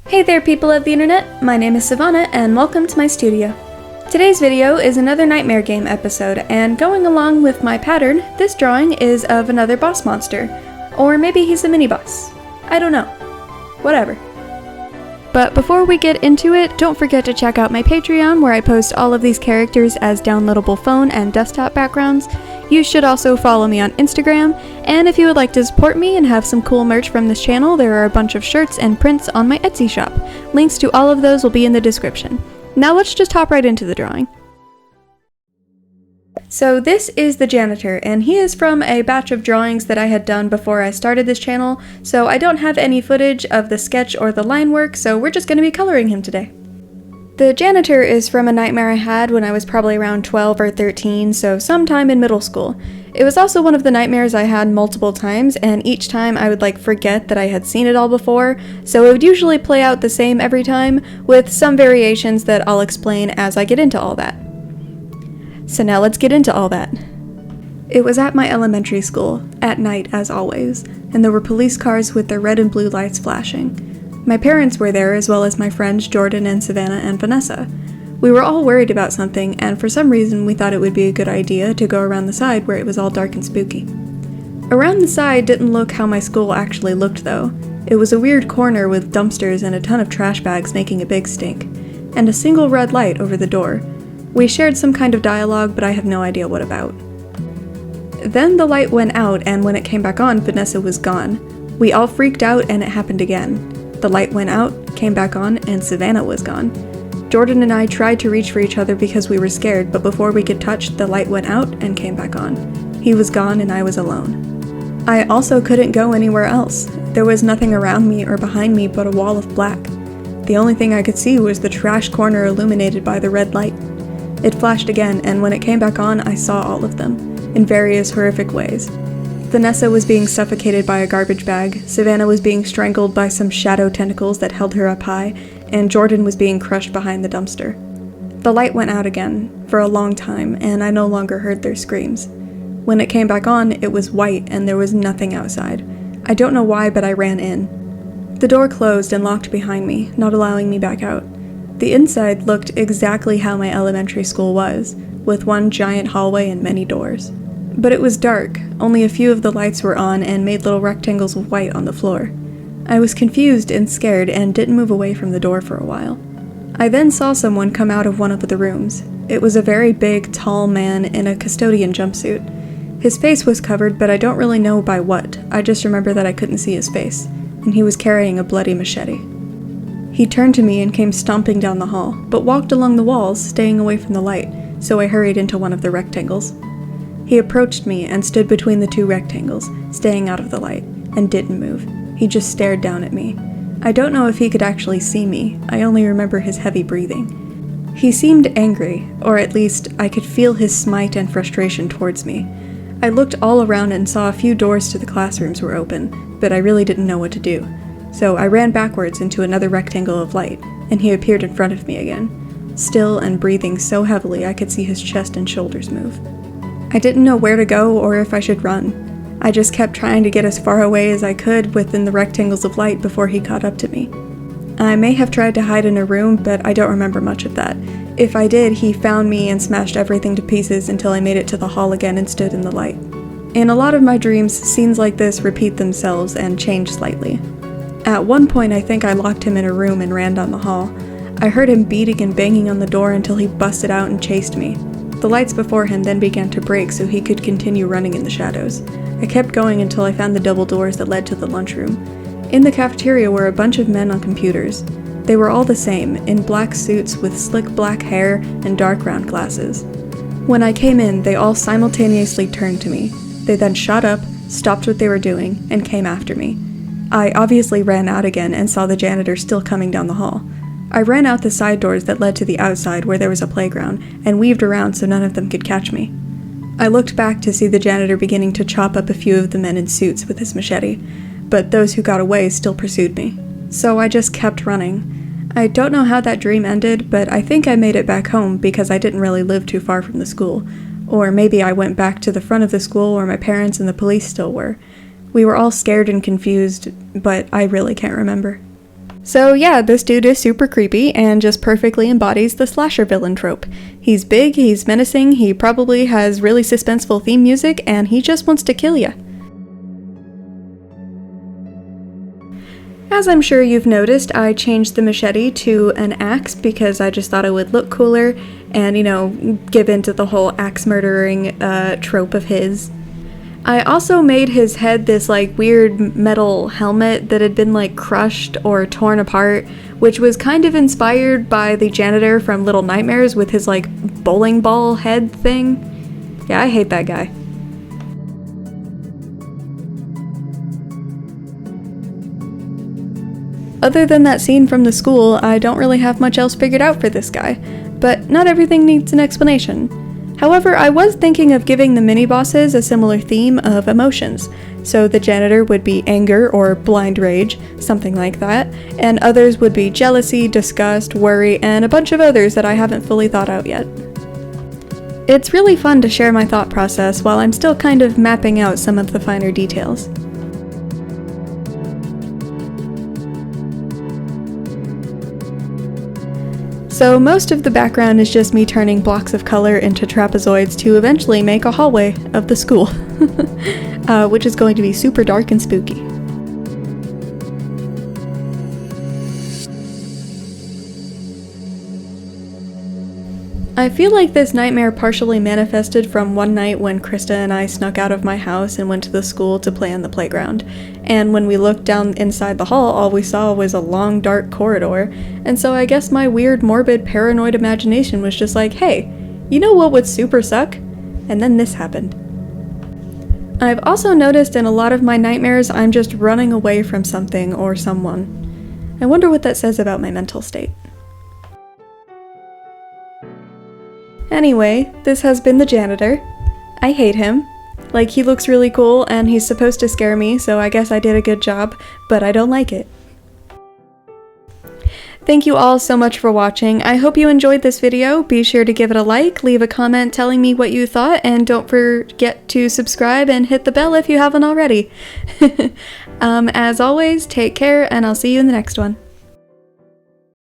Hey there people of the internet, my name is Sivana and welcome to my studio. Today's video is another Nightmare Game episode, and going along with my pattern, this drawing is of another boss monster. Or maybe he's a mini-boss. I don't know. Whatever. But before we get into it, don't forget to check out my Patreon where I post all of these characters as downloadable phone and desktop backgrounds. You should also follow me on Instagram, and if you would like to support me and have some cool merch from this channel, there are a bunch of shirts and prints on my Etsy shop. Links to all of those will be in the description. Now let's just hop right into the drawing. So this is the Janitor, and he is from a batch of drawings that I had done before I started this channel, so I don't have any footage of the sketch or the line work, so we're just going to be coloring him today. The Janitor is from a nightmare I had when I was probably around 12 or 13, so sometime in middle school. It was also one of the nightmares I had multiple times, and each time I would forget that I had seen it all before, so it would usually play out the same every time, with some variations that I'll explain as I get into all that. So now let's get into all that. It was at my elementary school, at night as always, and there were police cars with their red and blue lights flashing. My parents were there, as well as my friends Jordan and Sivana and Vanessa. We were all worried about something, and for some reason we thought it would be a good idea to go around the side where it was all dark and spooky. Around the side didn't look how my school actually looked though. It was a weird corner with dumpsters and a ton of trash bags making a big stink, and a single red light over the door. We shared some kind of dialogue, but I have no idea what about. Then the light went out, and when it came back on, Vanessa was gone. We all freaked out, and it happened again. The light went out, came back on, and Sivana was gone. Jordan and I tried to reach for each other because we were scared, but before we could touch, the light went out and came back on. He was gone and I was alone. I also couldn't go anywhere else. There was nothing around me or behind me but a wall of black. The only thing I could see was the trash corner illuminated by the red light. It flashed again, and when it came back on, I saw all of them, in various horrific ways. Vanessa was being suffocated by a garbage bag, Sivana was being strangled by some shadow tentacles that held her up high, and Jordan was being crushed behind the dumpster. The light went out again, for a long time, and I no longer heard their screams. When it came back on, it was white and there was nothing outside. I don't know why, but I ran in. The door closed and locked behind me, not allowing me back out. The inside looked exactly how my elementary school was, with one giant hallway and many doors. But it was dark, only a few of the lights were on and made little rectangles of white on the floor. I was confused and scared and didn't move away from the door for a while. I then saw someone come out of one of the rooms. It was a very big, tall man in a custodian jumpsuit. His face was covered, but I don't really know by what. I just remember that I couldn't see his face, and he was carrying a bloody machete. He turned to me and came stomping down the hall, but walked along the walls, staying away from the light, so I hurried into one of the rectangles. He approached me and stood between the two rectangles, staying out of the light, and didn't move. He just stared down at me. I don't know if he could actually see me, I only remember his heavy breathing. He seemed angry, or at least I could feel his smite and frustration towards me. I looked all around and saw a few doors to the classrooms were open, but I really didn't know what to do. So I ran backwards into another rectangle of light, and he appeared in front of me again, still and breathing so heavily I could see his chest and shoulders move. I didn't know where to go or if I should run. I just kept trying to get as far away as I could within the rectangles of light before he caught up to me. I may have tried to hide in a room, but I don't remember much of that. If I did, he found me and smashed everything to pieces until I made it to the hall again and stood in the light. In a lot of my dreams, scenes like this repeat themselves and change slightly. At one point, I think I locked him in a room and ran down the hall. I heard him beating and banging on the door until he busted out and chased me. The lights before him then began to break so he could continue running in the shadows. I kept going until I found the double doors that led to the lunchroom. In the cafeteria were a bunch of men on computers. They were all the same, in black suits with slick black hair and dark round glasses. When I came in, they all simultaneously turned to me. They then shot up, stopped what they were doing, and came after me. I obviously ran out again and saw the janitor still coming down the hall. I ran out the side doors that led to the outside where there was a playground, and weaved around so none of them could catch me. I looked back to see the janitor beginning to chop up a few of the men in suits with his machete, but those who got away still pursued me. So I just kept running. I don't know how that dream ended, but I think I made it back home because I didn't really live too far from the school. Or maybe I went back to the front of the school where my parents and the police still were. We were all scared and confused, but I really can't remember. So yeah, this dude is super creepy and just perfectly embodies the slasher villain trope. He's big, he's menacing, he probably has really suspenseful theme music, and he just wants to kill ya. As I'm sure you've noticed, I changed the machete to an axe because I just thought it would look cooler and, you know, give into the whole axe murdering trope of his. I also made his head this like weird metal helmet that had been like crushed or torn apart, which was kind of inspired by the janitor from Little Nightmares with his like bowling ball head thing. Yeah, I hate that guy. Other than that scene from the school, I don't really have much else figured out for this guy, but not everything needs an explanation. However, I was thinking of giving the mini-bosses a similar theme of emotions, so the janitor would be anger or blind rage, something like that, and others would be jealousy, disgust, worry, and a bunch of others that I haven't fully thought out yet. It's really fun to share my thought process while I'm still kind of mapping out some of the finer details. So most of the background is just me turning blocks of color into trapezoids to eventually make a hallway of the school, which is going to be super dark and spooky. I feel like this nightmare partially manifested from one night when Krista and I snuck out of my house and went to the school to play on the playground. And when we looked down inside the hall, all we saw was a long, dark corridor. And so I guess my weird, morbid, paranoid imagination was just like, hey, you know what would super suck? And then this happened. I've also noticed in a lot of my nightmares, I'm just running away from something or someone. I wonder what that says about my mental state. Anyway, this has been the janitor. I hate him. Like, he looks really cool and he's supposed to scare me, so I guess I did a good job, but I don't like it. Thank you all so much for watching. I hope you enjoyed this video. Be sure to give it a like, leave a comment telling me what you thought, and don't forget to subscribe and hit the bell if you haven't already. As always, take care, and I'll see you in the next one.